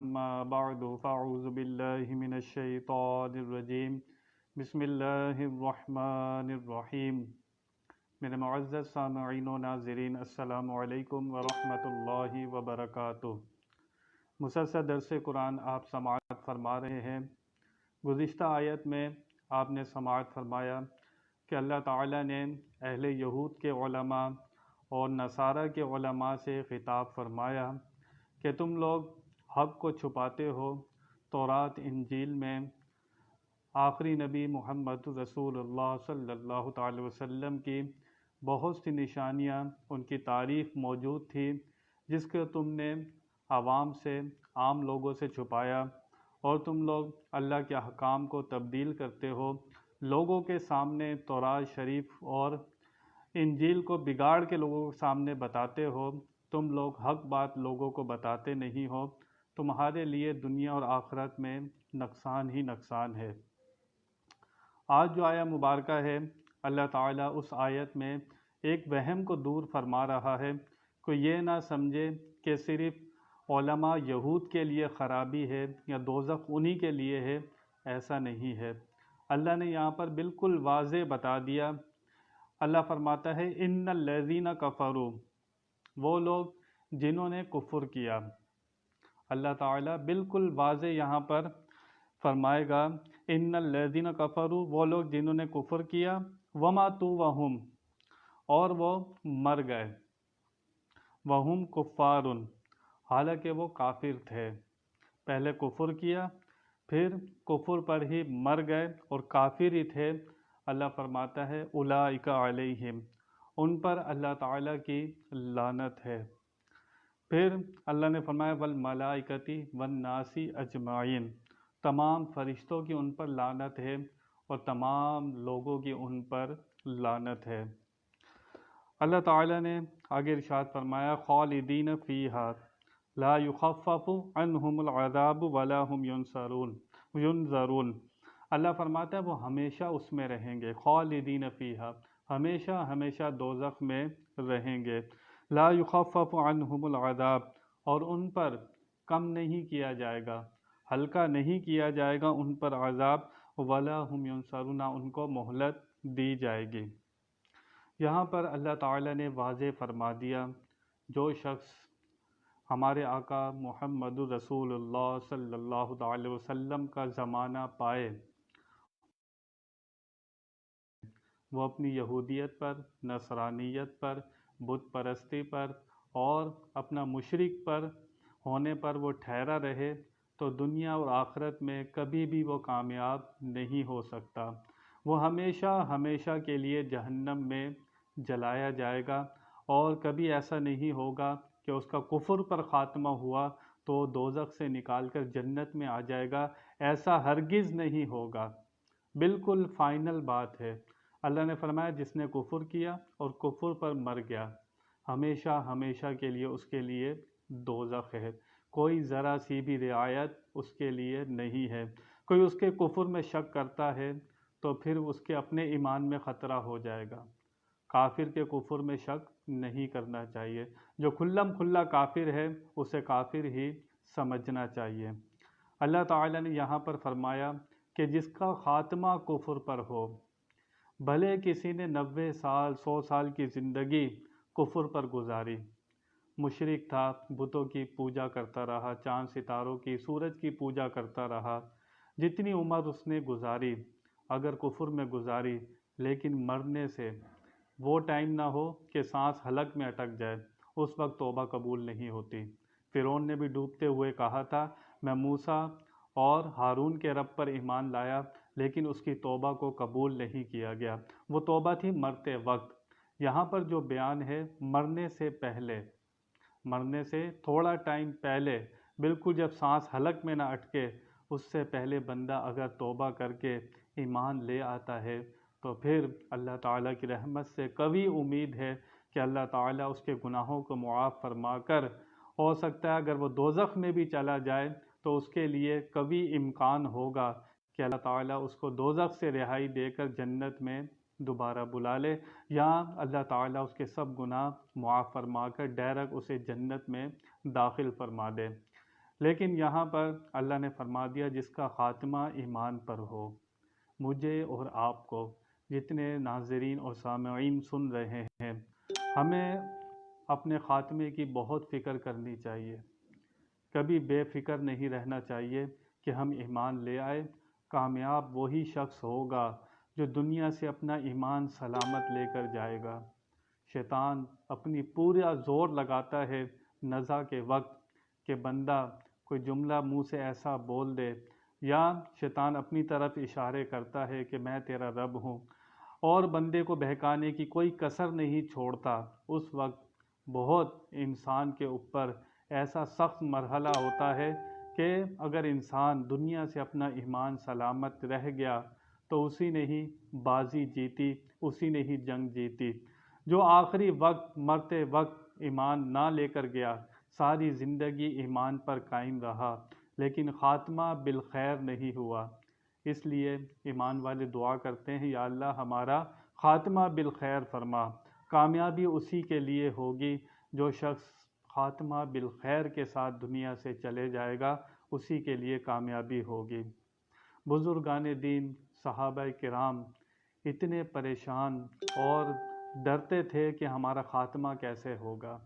أما بعد فأعوذ بالله من الشيطان الرجيم بسم اللہ الرحمن الرحیم۔ میرے معزز سامعین و ناظرین، السلام علیکم ورحمۃ اللہ وبرکاتہ۔ مسلسل درس قرآن آپ سماعت فرما رہے ہیں۔ گزشتہ آیت میں آپ نے سماعت فرمایا کہ اللہ تعالیٰ نے اہل یہود کے علماء اور نصارہ کے علماء سے خطاب فرمایا کہ تم لوگ حق کو چھپاتے ہو۔ تورات انجیل میں آخری نبی محمد رسول اللہ صلی اللہ تعالی وسلم کی بہت سی نشانیاں، ان کی تاریخ موجود تھی، جس کو تم نے عوام سے، عام لوگوں سے چھپایا، اور تم لوگ اللہ کے احکام کو تبدیل کرتے ہو، لوگوں کے سامنے تورات شریف اور انجیل کو بگاڑ کے لوگوں کے سامنے بتاتے ہو۔ تم لوگ حق بات لوگوں کو بتاتے نہیں ہو، تمہارے لیے دنیا اور آخرت میں نقصان ہی نقصان ہے۔ آج جو آیہ مبارکہ ہے، اللہ تعالیٰ اس آیت میں ایک وہم کو دور فرما رہا ہے۔ کوئی یہ نہ سمجھے کہ صرف علماء یہود کے لیے خرابی ہے یا دوزخ انہی کے لیے ہے، ایسا نہیں ہے۔ اللہ نے یہاں پر بالکل واضح بتا دیا۔ اللہ فرماتا ہے ان الذین کفروا، وہ لوگ جنہوں نے کفر کیا۔ اللہ تعالیٰ بالکل واضح یہاں پر فرمائے گا ان الذین کفروا، وہ لوگ جنہوں نے کفر کیا، وماتوا وہم، اور وہ مر گئے، وہم کفار، حالانکہ وہ کافر تھے۔ پہلے کفر کیا، پھر کفر پر ہی مر گئے اور کافر ہی تھے۔ اللہ فرماتا ہے اولئک علیہم، ان پر اللہ تعالیٰ کی لعنت ہے۔ پھر اللہ نے فرمایا والملائکۃ والناس اجمعین، تمام فرشتوں کی ان پر لعنت ہے اور تمام لوگوں کی ان پر لعنت ہے۔ اللہ تعالیٰ نے آگے ارشاد فرمایا خالدین فیہا لا یخفف عنہم العذاب ولا هم ینظرون۔ اللہ فرماتا ہے وہ ہمیشہ اس میں رہیں گے، خالدین فیہا، ہمیشہ ہمیشہ دوزخ میں رہیں گے، لا یخفف عنہم العذاب، اور ان پر کم نہیں کیا جائے گا، ہلکا نہیں کیا جائے گا ان پر عذاب، ولا هم ینصرون، ان کو مہلت دی جائے گی۔ یہاں پر اللہ تعالیٰ نے واضح فرما دیا، جو شخص ہمارے آقا محمد رسول اللہ صلی اللہ علیہ وسلم کا زمانہ پائے، وہ اپنی یہودیت پر، نصرانیت پر، بت پرستی پر اور اپنا مشرک پر ہونے پر وہ ٹھہرا رہے تو دنیا اور آخرت میں کبھی بھی وہ کامیاب نہیں ہو سکتا۔ وہ ہمیشہ ہمیشہ کے لیے جہنم میں جلایا جائے گا، اور کبھی ایسا نہیں ہوگا کہ اس کا کفر پر خاتمہ ہوا تو دوزخ سے نکال کر جنت میں آ جائے گا، ایسا ہرگز نہیں ہوگا۔ بالکل فائنل بات ہے۔ اللہ نے فرمایا جس نے کفر کیا اور کفر پر مر گیا، ہمیشہ ہمیشہ کے لیے اس کے لیے دوزخ ہے، کوئی ذرا سی بھی رعایت اس کے لیے نہیں ہے۔ کوئی اس کے کفر میں شک کرتا ہے تو پھر اس کے اپنے ایمان میں خطرہ ہو جائے گا۔ کافر کے کفر میں شک نہیں کرنا چاہیے، جو کھلم کھلا کافر ہے اسے کافر ہی سمجھنا چاہیے۔ اللہ تعالیٰ نے یہاں پر فرمایا کہ جس کا خاتمہ کفر پر ہو، بھلے کسی نے 90 سال 100 سال کی زندگی کفر پر گزاری، مشرک تھا، بتوں کی پوجا کرتا رہا، چاند ستاروں کی، سورج کی پوجا کرتا رہا، جتنی عمر اس نے گزاری اگر کفر میں گزاری، لیکن مرنے سے وہ ٹائم نہ ہو کہ سانس حلق میں اٹک جائے، اس وقت توبہ قبول نہیں ہوتی۔ فرعون نے بھی ڈوبتے ہوئے کہا تھا میں موسیٰ اور ہارون کے رب پر ایمان لایا، لیکن اس کی توبہ کو قبول نہیں کیا گیا۔ وہ توبہ تھی مرتے وقت۔ یہاں پر جو بیان ہے مرنے سے پہلے، مرنے سے تھوڑا ٹائم پہلے، بالکل جب سانس حلق میں نہ اٹکے، اس سے پہلے بندہ اگر توبہ کر کے ایمان لے آتا ہے تو پھر اللہ تعالیٰ کی رحمت سے قوی امید ہے کہ اللہ تعالیٰ اس کے گناہوں کو معاف فرما کر، ہو سکتا ہے اگر وہ دوزخ میں بھی چلا جائے تو اس کے لیے قوی امکان ہوگا کہ اللہ تعالیٰ اس کو دوزخ سے رہائی دے کر جنت میں دوبارہ بلا لے، یا اللہ تعالیٰ اس کے سب گناہ معاف فرما کر ڈائریکٹ اسے جنت میں داخل فرما دے۔ لیکن یہاں پر اللہ نے فرما دیا جس کا خاتمہ ایمان پر ہو۔ مجھے اور آپ کو، جتنے ناظرین اور سامعین سن رہے ہیں، ہمیں اپنے خاتمے کی بہت فکر کرنی چاہیے۔ کبھی بے فکر نہیں رہنا چاہیے کہ ہم ایمان لے آئے۔ کامیاب وہی شخص ہوگا جو دنیا سے اپنا ایمان سلامت لے کر جائے گا۔ شیطان اپنی پورا زور لگاتا ہے نزع کے وقت کہ بندہ کوئی جملہ منہ سے ایسا بول دے، یا شیطان اپنی طرف اشارے کرتا ہے کہ میں تیرا رب ہوں، اور بندے کو بہکانے کی کوئی کسر نہیں چھوڑتا۔ اس وقت بہت انسان کے اوپر ایسا سخت مرحلہ ہوتا ہے کہ اگر انسان دنیا سے اپنا ایمان سلامت رہ گیا تو اسی نے ہی بازی جیتی، اسی نے ہی جنگ جیتی۔ جو آخری وقت مرتے وقت ایمان نہ لے کر گیا، ساری زندگی ایمان پر قائم رہا لیکن خاتمہ بالخیر نہیں ہوا۔ اس لیے ایمان والے دعا کرتے ہیں، یا اللہ ہمارا خاتمہ بالخیر فرما۔ کامیابی اسی کے لیے ہوگی جو شخص خاتمہ بالخیر کے ساتھ دنیا سے چلے جائے گا، اسی کے لیے کامیابی ہوگی۔ بزرگان دین، صحابہ کرام اتنے پریشان اور ڈرتے تھے کہ ہمارا خاتمہ کیسے ہوگا۔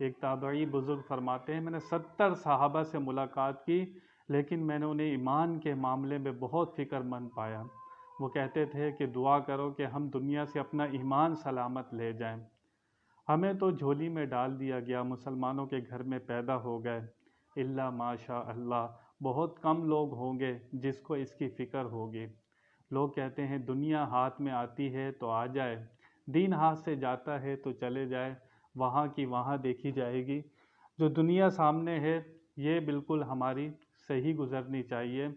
ایک تابعی بزرگ فرماتے ہیں، میں نے 70 صحابہ سے ملاقات کی لیکن میں نے انہیں ایمان کے معاملے میں بہت فکر مند پایا۔ وہ کہتے تھے کہ دعا کرو کہ ہم دنیا سے اپنا ایمان سلامت لے جائیں۔ ہمیں تو جھولی میں ڈال دیا گیا، مسلمانوں کے گھر میں پیدا ہو گئے، الا ماشاء اللہ بہت کم لوگ ہوں گے جس کو اس کی فکر ہوگی۔ لوگ کہتے ہیں دنیا ہاتھ میں آتی ہے تو آ جائے، دین ہاتھ سے جاتا ہے تو چلے جائے، وہاں کی وہاں دیکھی جائے گی۔ جو دنیا سامنے ہے یہ بالکل ہماری صحیح گزرنی چاہیے۔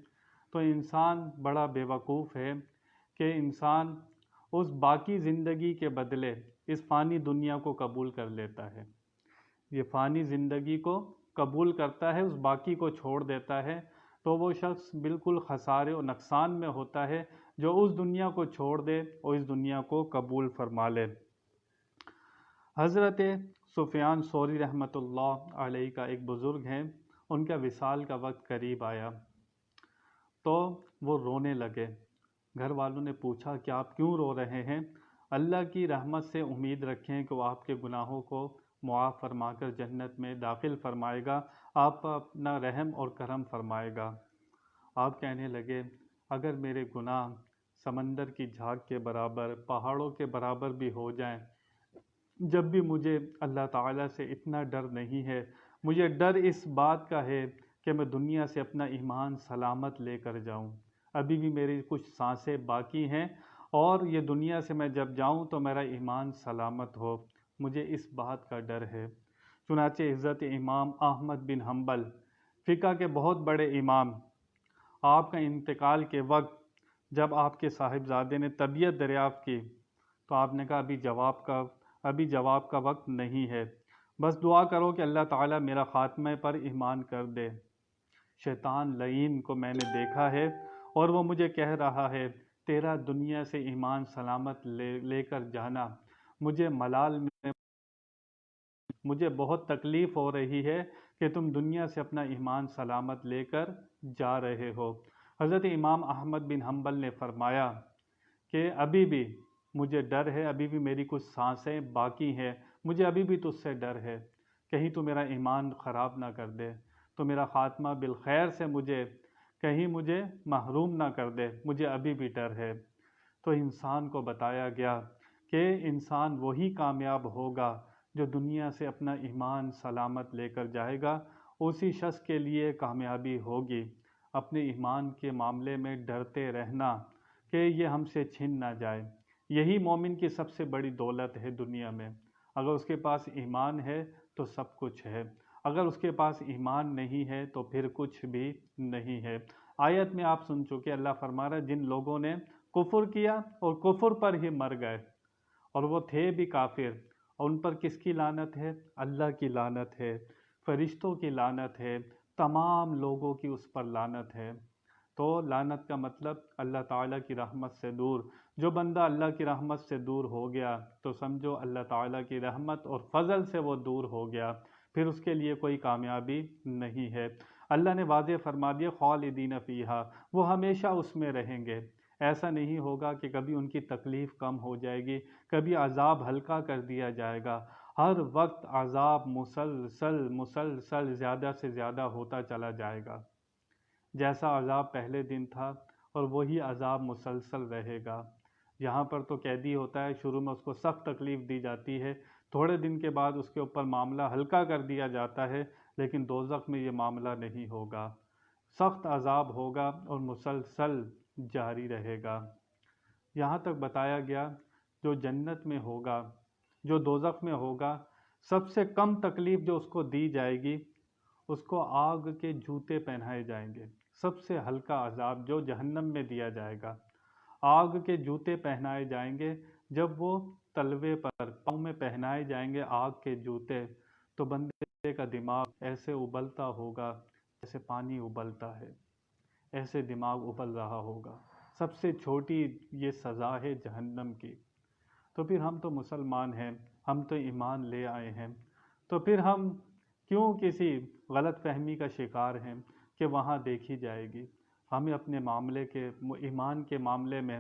تو انسان بڑا بیوقوف ہے کہ انسان اس باقی زندگی کے بدلے اس فانی دنیا کو قبول کر لیتا ہے۔ یہ فانی زندگی کو قبول کرتا ہے، اس باقی کو چھوڑ دیتا ہے، تو وہ شخص بالکل خسارے اور نقصان میں ہوتا ہے جو اس دنیا کو چھوڑ دے اور اس دنیا کو قبول فرما لے۔ حضرت سفیان ثوری رحمۃ اللہ علیہ کا ایک بزرگ ہیں، ان کا وصال کا وقت قریب آیا تو وہ رونے لگے۔ گھر والوں نے پوچھا کہ آپ کیوں رو رہے ہیں؟ اللہ کی رحمت سے امید رکھیں کہ وہ آپ کے گناہوں کو معاف فرما کر جنت میں داخل فرمائے گا، آپ پر اپنا رحم اور کرم فرمائے گا۔ آپ کہنے لگے اگر میرے گناہ سمندر کی جھاگ کے برابر، پہاڑوں کے برابر بھی ہو جائیں، جب بھی مجھے اللہ تعالیٰ سے اتنا ڈر نہیں ہے، مجھے ڈر اس بات کا ہے کہ میں دنیا سے اپنا ایمان سلامت لے کر جاؤں۔ ابھی بھی میری کچھ سانسیں باقی ہیں اور یہ دنیا سے میں جب جاؤں تو میرا ایمان سلامت ہو، مجھے اس بات کا ڈر ہے۔ چنانچہ حضرت امام احمد بن حنبل، فقہ کے بہت بڑے امام، آپ کا انتقال کے وقت جب آپ کے صاحبزادے نے طبیعت دریافت کی تو آپ نے کہا ابھی جواب کا وقت نہیں ہے، بس دعا کرو کہ اللہ تعالیٰ میرا خاتمے پر ایمان کر دے۔ شیطان لعین کو میں نے دیکھا ہے اور وہ مجھے کہہ رہا ہے تیرا دنیا سے ایمان سلامت لے کر جانا مجھے ملال میں، مجھے بہت تکلیف ہو رہی ہے کہ تم دنیا سے اپنا ایمان سلامت لے کر جا رہے ہو۔ حضرت امام احمد بن حنبل نے فرمایا کہ ابھی بھی مجھے ڈر ہے، ابھی بھی میری کچھ سانسیں باقی ہیں، مجھے ابھی بھی تجھ سے ڈر ہے، کہیں تو میرا ایمان خراب نہ کر دے، تو میرا خاتمہ بالخیر سے کہیں مجھے محروم نہ کر دے، مجھے ابھی بھی ڈر ہے۔ تو انسان کو بتایا گیا کہ انسان وہی کامیاب ہوگا جو دنیا سے اپنا ایمان سلامت لے کر جائے گا، اسی شخص کے لیے کامیابی ہوگی۔ اپنے ایمان کے معاملے میں ڈرتے رہنا کہ یہ ہم سے چھن نہ جائے، یہی مومن کی سب سے بڑی دولت ہے دنیا میں۔ اگر اس کے پاس ایمان ہے تو سب کچھ ہے، اگر اس کے پاس ایمان نہیں ہے تو پھر کچھ بھی نہیں ہے۔ آیت میں آپ سن چکے، اللہ فرما رہا ہے جن لوگوں نے کفر کیا اور کفر پر ہی مر گئے اور وہ تھے بھی کافر، اور ان پر کس کی لعنت ہے؟ اللہ کی لعنت ہے، فرشتوں کی لعنت ہے، تمام لوگوں کی اس پر لعنت ہے۔ تو لعنت کا مطلب اللہ تعالیٰ کی رحمت سے دور۔ جو بندہ اللہ کی رحمت سے دور ہو گیا تو سمجھو اللہ تعالیٰ کی رحمت اور فضل سے وہ دور ہو گیا، پھر اس کے لیے کوئی کامیابی نہیں ہے۔ اللہ نے واضح فرما دیا خالدین فیہا، وہ ہمیشہ اس میں رہیں گے۔ ایسا نہیں ہوگا کہ کبھی ان کی تکلیف کم ہو جائے گی، کبھی عذاب ہلکا کر دیا جائے گا۔ ہر وقت عذاب مسلسل مسلسل زیادہ سے زیادہ ہوتا چلا جائے گا، جیسا عذاب پہلے دن تھا اور وہی عذاب مسلسل رہے گا۔ یہاں پر تو قیدی ہوتا ہے، شروع میں اس کو سخت تکلیف دی جاتی ہے، تھوڑے دن کے بعد اس کے اوپر معاملہ ہلکا کر دیا جاتا ہے، لیکن دوزخ میں یہ معاملہ نہیں ہوگا، سخت عذاب ہوگا اور مسلسل جاری رہے گا۔ یہاں تک بتایا گیا جو جنت میں ہوگا، جو دوزخ میں ہوگا، سب سے کم تکلیف جو اس کو دی جائے گی، اس کو آگ کے جوتے پہنائے جائیں گے۔ سب سے ہلکا عذاب جو جہنم میں دیا جائے گا، آگ کے جوتے پہنائے جائیں گے۔ جب وہ تلوے پر پاؤں میں پہنائے جائیں گے آگ کے جوتے، تو بندے کا دماغ ایسے ابلتا ہوگا جیسے پانی ابلتا ہے، ایسے دماغ ابل رہا ہوگا۔ سب سے چھوٹی یہ سزا ہے جہنم کی۔ تو پھر ہم تو مسلمان ہیں، ہم تو ایمان لے آئے ہیں، تو پھر ہم کیوں کسی غلط فہمی کا شکار ہیں کہ وہاں دیکھی جائے گی؟ ہمیں اپنے معاملے کے ایمان کے معاملے میں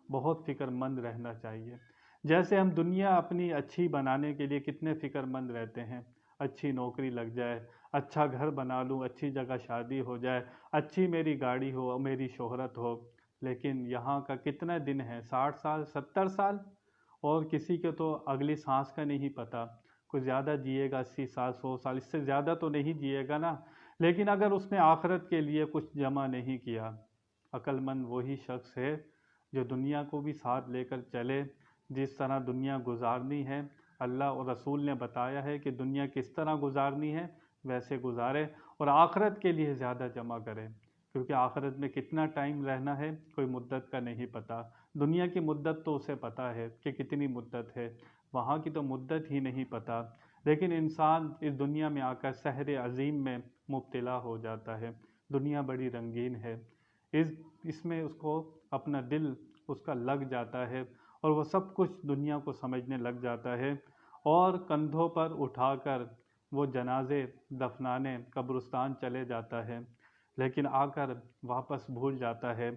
بہت فکر مند رہنا چاہیے۔ جیسے ہم دنیا اپنی اچھی بنانے کے لیے کتنے فکر مند رہتے ہیں، اچھی نوکری لگ جائے، اچھا گھر بنا لوں، اچھی جگہ شادی ہو جائے، اچھی میری گاڑی ہو، میری شہرت ہو، لیکن یہاں کا کتنا دن ہے، 60 سال 70 سال، اور کسی کے تو اگلی سانس کا نہیں پتہ، کوئی زیادہ جیے گا 80 سال 100 سال، اس سے زیادہ تو نہیں جیے گا نا۔ لیکن اگر اس نے آخرت کے لیے کچھ جمع نہیں کیا، عقل مند وہی شخص ہے جو دنیا کو بھی ساتھ لے کر چلے، جس طرح دنیا گزارنی ہے اللہ اور رسول نے بتایا ہے کہ دنیا کس طرح گزارنی ہے ویسے گزارے، اور آخرت کے لیے زیادہ جمع کرے، کیونکہ آخرت میں کتنا ٹائم رہنا ہے کوئی مدت کا نہیں پتہ۔ دنیا کی مدت تو اسے پتہ ہے کہ کتنی مدت ہے، وہاں کی تو مدت ہی نہیں پتہ۔ لیکن انسان اس دنیا میں آ کر سحر عظیم میں مبتلا ہو جاتا ہے۔ دنیا بڑی رنگین ہے، اس میں اس کو اپنا دل اس کا لگ جاتا ہے، اور وہ سب کچھ دنیا کو سمجھنے لگ جاتا ہے، اور کندھوں پر اٹھا کر وہ جنازے دفنانے قبرستان چلے جاتا ہے، لیکن آ کر واپس بھول جاتا ہے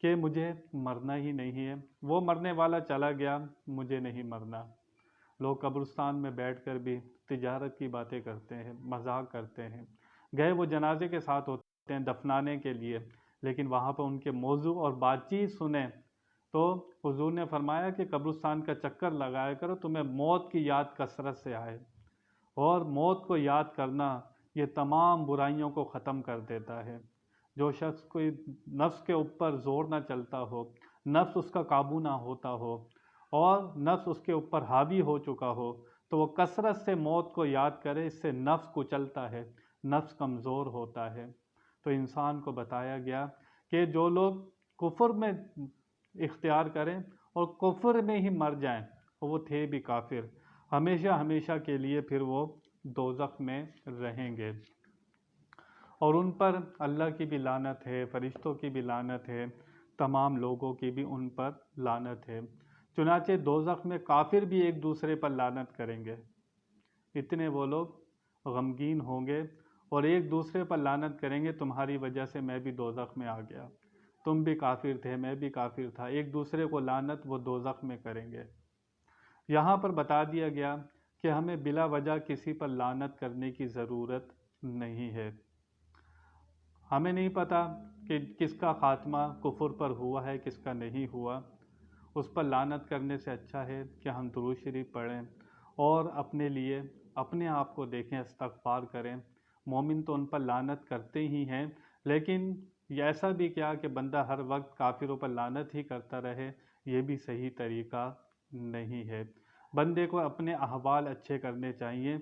کہ مجھے مرنا ہی نہیں ہے، وہ مرنے والا چلا گیا، مجھے نہیں مرنا۔ لوگ قبرستان میں بیٹھ کر بھی تجارت کی باتیں کرتے ہیں، مذاق کرتے ہیں، گئے وہ جنازے کے ساتھ ہوتے ہیں دفنانے کے لیے، لیکن وہاں پر ان کے موضوع اور بات چیت سنیں تو حضور نے فرمایا کہ قبرستان کا چکر لگایا کرو، تمہیں موت کی یاد کثرت سے آئے، اور موت کو یاد کرنا یہ تمام برائیوں کو ختم کر دیتا ہے۔ جو شخص کوئی نفس کے اوپر زور نہ چلتا ہو، نفس اس کا قابو نہ ہوتا ہو، اور نفس اس کے اوپر حاوی ہو چکا ہو، تو وہ کثرت سے موت کو یاد کرے، اس سے نفس کچلتا ہے، نفس کمزور ہوتا ہے۔ تو انسان کو بتایا گیا کہ جو لوگ کفر میں اختیار کریں اور کفر میں ہی مر جائیں، وہ تھے بھی کافر، ہمیشہ ہمیشہ کے لیے پھر وہ دوزخ میں رہیں گے، اور ان پر اللہ کی بھی لعنت ہے، فرشتوں کی بھی لعنت ہے، تمام لوگوں کی بھی ان پر لعنت ہے۔ چنانچہ دوزخ میں کافر بھی ایک دوسرے پر لعنت کریں گے، اتنے وہ لوگ غمگین ہوں گے، اور ایک دوسرے پر لعنت کریں گے، تمہاری وجہ سے میں بھی دوزخ میں آ گیا، تم بھی کافر تھے میں بھی کافر تھا، ایک دوسرے کو لعنت وہ دوزخ میں کریں گے۔ یہاں پر بتا دیا گیا کہ ہمیں بلا وجہ کسی پر لعنت کرنے کی ضرورت نہیں ہے۔ ہمیں نہیں پتہ کہ کس کا خاتمہ کفر پر ہوا ہے کس کا نہیں ہوا، اس پر لعنت کرنے سے اچھا ہے کہ ہم درود شریف پڑھیں اور اپنے لیے اپنے آپ کو دیکھیں، استغفار کریں۔ مومن تو ان پر لعنت کرتے ہی ہیں، لیکن ایسا بھی کیا کہ بندہ ہر وقت کافروں پر لعنت ہی کرتا رہے، یہ بھی صحیح طریقہ نہیں ہے۔ بندے کو اپنے احوال اچھے کرنے چاہیے،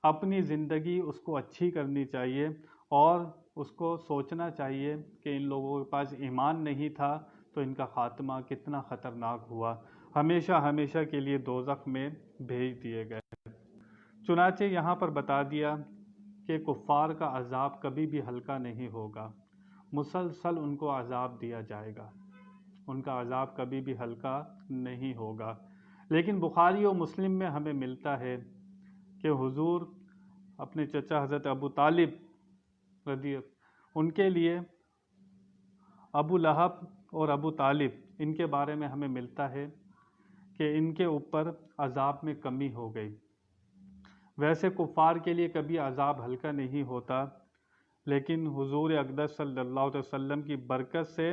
اپنی زندگی اس کو اچھی کرنی چاہیے، اور اس کو سوچنا چاہیے کہ ان لوگوں کے پاس ایمان نہیں تھا تو ان کا خاتمہ کتنا خطرناک ہوا، ہمیشہ ہمیشہ کے لیے دوزخ میں بھیج دیے گئے۔ چنانچہ یہاں پر بتا دیا کہ کفار کا عذاب کبھی بھی ہلکا نہیں ہوگا، مسلسل ان کو عذاب دیا جائے گا، ان کا عذاب کبھی بھی ہلکا نہیں ہوگا۔ لیکن بخاری و مسلم میں ہمیں ملتا ہے کہ حضور اپنے چچا حضرت ابو طالب ان کے لیے ابو لہب اور ابو طالب ان کے بارے میں ہمیں ملتا ہے کہ ان کے اوپر عذاب میں کمی ہو گئی۔ ویسے کفار کے لیے کبھی عذاب ہلکا نہیں ہوتا، لیکن حضور اقدس صلی اللہ علیہ وسلم کی برکت سے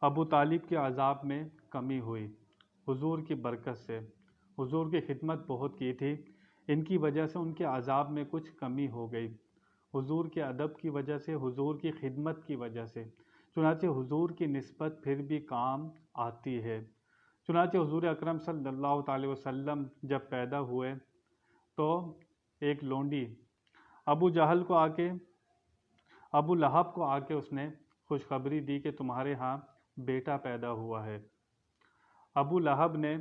ابو طالب کے عذاب میں کمی ہوئی، حضور کی برکت سے۔ حضور کی خدمت بہت کی تھی، ان کی وجہ سے ان کے عذاب میں کچھ کمی ہو گئی، حضور کے ادب کی وجہ سے، حضور کی خدمت کی وجہ سے۔ چنانچہ حضور کی نسبت پھر بھی کام آتی ہے۔ چنانچہ حضور اکرم صلی اللہ تعالی وسلم جب پیدا ہوئے تو ایک لونڈی ابو جہل کو ابو لہب کو اس نے خوشخبری دی کہ تمہارے ہاں بیٹا پیدا ہوا ہے۔ ابو لہب نے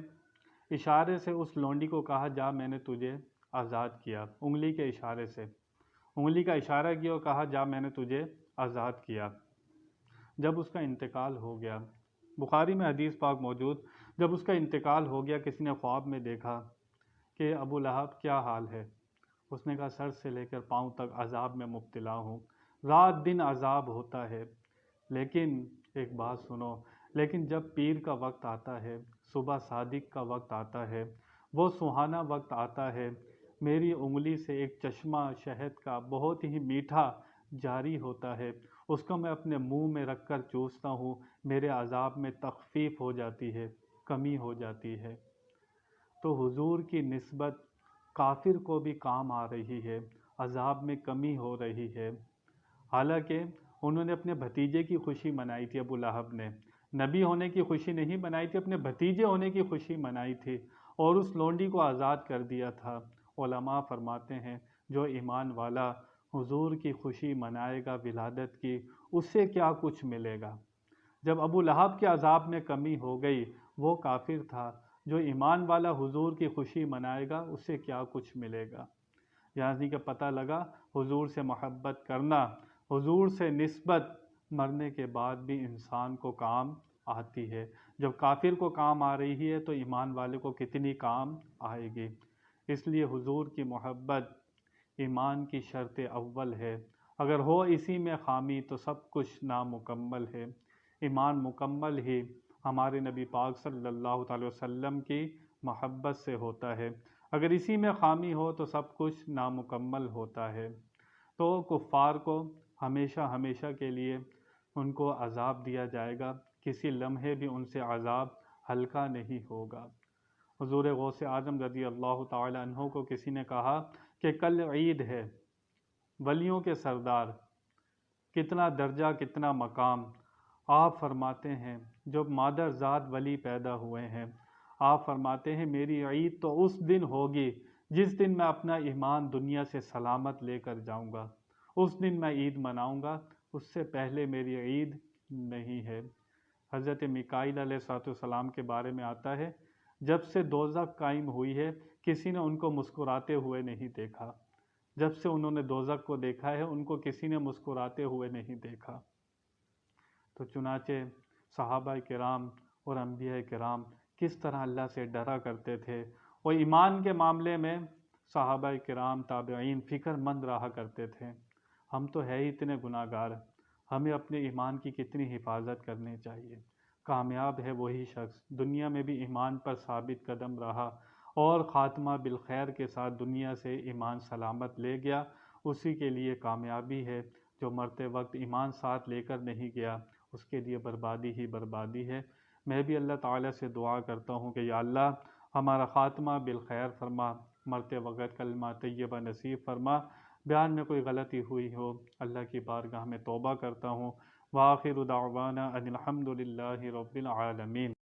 اشارے سے اس لونڈی کو کہا، جا میں نے تجھے آزاد کیا، انگلی کے اشارے سے، انگلی کا اشارہ کیا اور کہا، جا میں نے تجھے آزاد کیا۔ جب اس کا انتقال ہو گیا، بخاری میں حدیث پاک موجود، جب اس کا انتقال ہو گیا کسی نے خواب میں دیکھا کہ ابو لہب کیا حال ہے؟ اس نے کہا، سر سے لے کر پاؤں تک عذاب میں مبتلا ہوں، رات دن عذاب ہوتا ہے، لیکن ایک بات سنو، لیکن جب پیر کا وقت آتا ہے، صبح صادق کا وقت آتا ہے، وہ سہانا وقت آتا ہے، میری انگلی سے ایک چشمہ شہد کا بہت ہی میٹھا جاری ہوتا ہے، اس کو میں اپنے منہ میں رکھ کر چوستا ہوں، میرے عذاب میں تخفیف ہو جاتی ہے، کمی ہو جاتی ہے۔ تو حضور کی نسبت کافر کو بھی کام آ رہی ہے، عذاب میں کمی ہو رہی ہے۔ حالانکہ انہوں نے اپنے بھتیجے کی خوشی منائی تھی، ابو لہب نے نبی ہونے کی خوشی نہیں منائی تھی، اپنے بھتیجے ہونے کی خوشی منائی تھی، اور اس لونڈی کو آزاد کر دیا تھا۔ علماء فرماتے ہیں جو ایمان والا حضور کی خوشی منائے گا ولادت کی، اس سے کیا کچھ ملے گا؟ جب ابو لہب کے عذاب میں کمی ہو گئی، وہ کافر تھا، جو ایمان والا حضور کی خوشی منائے گا اس سے کیا کچھ ملے گا؟ یعنی کہ پتہ لگا حضور سے محبت کرنا، حضور سے نسبت مرنے کے بعد بھی انسان کو کام آتی ہے۔ جب کافر کو کام آ رہی ہے تو ایمان والے کو کتنی کام آئے گی۔ اس لیے حضور کی محبت ایمان کی شرط اول ہے، اگر ہو اسی میں خامی تو سب کچھ نامکمل ہے۔ ایمان مکمل ہی ہمارے نبی پاک صلی اللہ تعالی وسلم کی محبت سے ہوتا ہے، اگر اسی میں خامی ہو تو سب کچھ نامکمل ہوتا ہے۔ تو کفار کو ہمیشہ ہمیشہ کے لیے ان کو عذاب دیا جائے گا، کسی لمحے بھی ان سے عذاب ہلکا نہیں ہوگا۔ حضور غوث اعظم رضی اللہ تعالی عنہ کو کسی نے کہا کہ کل عید ہے، ولیوں کے سردار، کتنا درجہ کتنا مقام۔ آپ فرماتے ہیں جب مادر ذات ولی پیدا ہوئے ہیں، آپ فرماتے ہیں میری عید تو اس دن ہوگی جس دن میں اپنا ایمان دنیا سے سلامت لے کر جاؤں گا، اس دن میں عید مناؤں گا، اس سے پہلے میری عید نہیں ہے۔ حضرت میکائیل علیہ السلام کے بارے میں آتا ہے، جب سے دوزخ قائم ہوئی ہے کسی نے ان کو مسکراتے ہوئے نہیں دیکھا، جب سے انہوں نے دوزخ کو دیکھا ہے ان کو کسی نے مسکراتے ہوئے نہیں دیکھا۔ تو چنانچہ صحابہ کرام اور انبیاء کرام کس طرح اللہ سے ڈرا کرتے تھے، اور ایمان کے معاملے میں صحابہ کرام تابعین فکر مند رہا کرتے تھے۔ ہم تو ہے ہی اتنے گناہ گار، ہمیں اپنے ایمان کی کتنی حفاظت کرنی چاہیے۔ کامیاب ہے وہی شخص دنیا میں بھی ایمان پر ثابت قدم رہا اور خاتمہ بالخیر کے ساتھ دنیا سے ایمان سلامت لے گیا، اسی کے لیے کامیابی ہے۔ جو مرتے وقت ایمان ساتھ لے کر نہیں گیا اس کے لیے بربادی ہی بربادی ہے۔ میں بھی اللہ تعالیٰ سے دعا کرتا ہوں کہ یا اللہ ہمارا خاتمہ بالخیر فرما، مرتے وقت کلمہ طیبہ نصیب فرما۔ بیان میں کوئی غلطی ہوئی ہو اللہ کی بارگاہ میں توبہ کرتا ہوں۔ وآخر دعوانا ان الحمد للہ رب العالمین۔